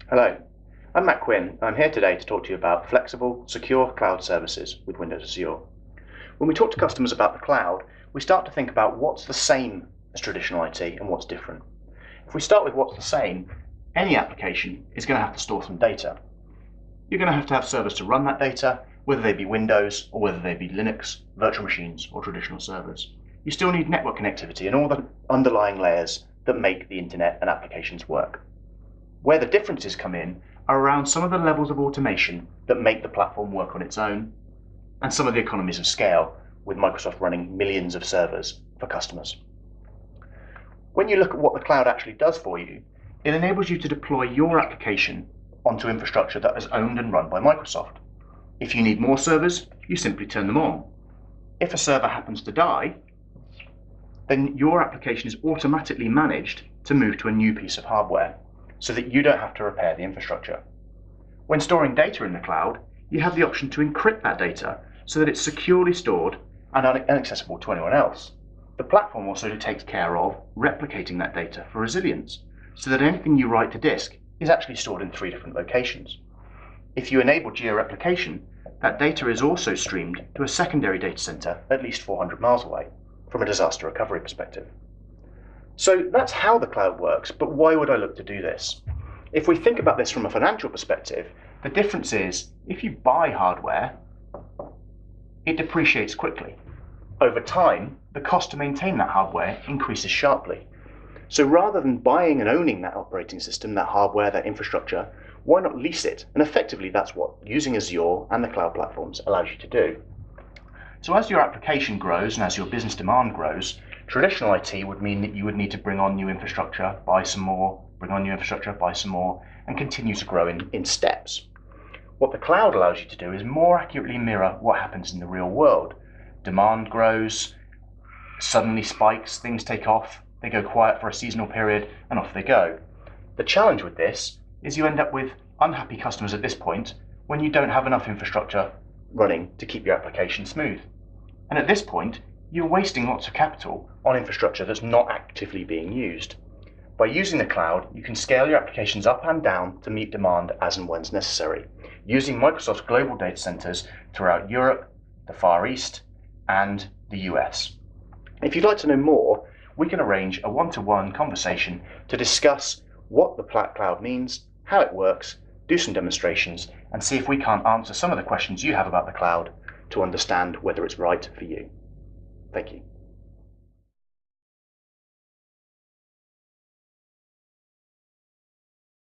Hello, I'm Matt Quinn, and I'm here today to talk to you about flexible, secure cloud services with Windows Azure. When we talk to customers about the cloud, we start to think about what's the same as traditional IT and what's different. If we start with what's the same, any application is going to have to store some data. You're going to have servers to run that data, whether they be Windows or whether they be Linux, virtual machines, or traditional servers. You still need network connectivity and all the underlying layers that make the internet and applications work. Where the differences come in are around some of the levels of automation that make the platform work on its own, and some of the economies of scale, with Microsoft running millions of servers for customers. When you look at what the cloud actually does for you, it enables you to deploy your application onto infrastructure that is owned and run by Microsoft. If you need more servers, you simply turn them on. If a server happens to die, then your application is automatically managed to move to a new piece of hardware, so that you don't have to repair the infrastructure. When storing data in the cloud, you have the option to encrypt that data so that it's securely stored and inaccessible to anyone else. The platform also takes care of replicating that data for resilience, so that anything you write to disk is actually stored in 3 different locations. If you enable geo-replication, that data is also streamed to a secondary data center at least 400 miles away, from a disaster recovery perspective. So that's how the cloud works, but why would I look to do this? If we think about this from a financial perspective, the difference is if you buy hardware, it depreciates quickly. Over time, the cost to maintain that hardware increases sharply. So rather than buying and owning that operating system, that hardware, that infrastructure, why not lease it? And effectively, that's what using Azure and the cloud platforms allows you to do. So as your application grows and as your business demand grows, traditional IT would mean that you would need to bring on new infrastructure, buy some more, bring on new infrastructure, buy some more, and continue to grow in steps. What the cloud allows you to do is more accurately mirror what happens in the real world. Demand grows, suddenly spikes, things take off, they go quiet for a seasonal period, and off they go. The challenge with this is you end up with unhappy customers at this point when you don't have enough infrastructure running to keep your application smooth. And at this point, you're wasting lots of capital on infrastructure that's not actively being used. By using the cloud, you can scale your applications up and down to meet demand as and when necessary, using Microsoft's global data centers throughout Europe, the Far East, and the US. If you'd like to know more, we can arrange a one-to-one conversation to discuss what the cloud means, how it works, do some demonstrations, and see if we can't answer some of the questions you have about the cloud to understand whether it's right for you. Thank you.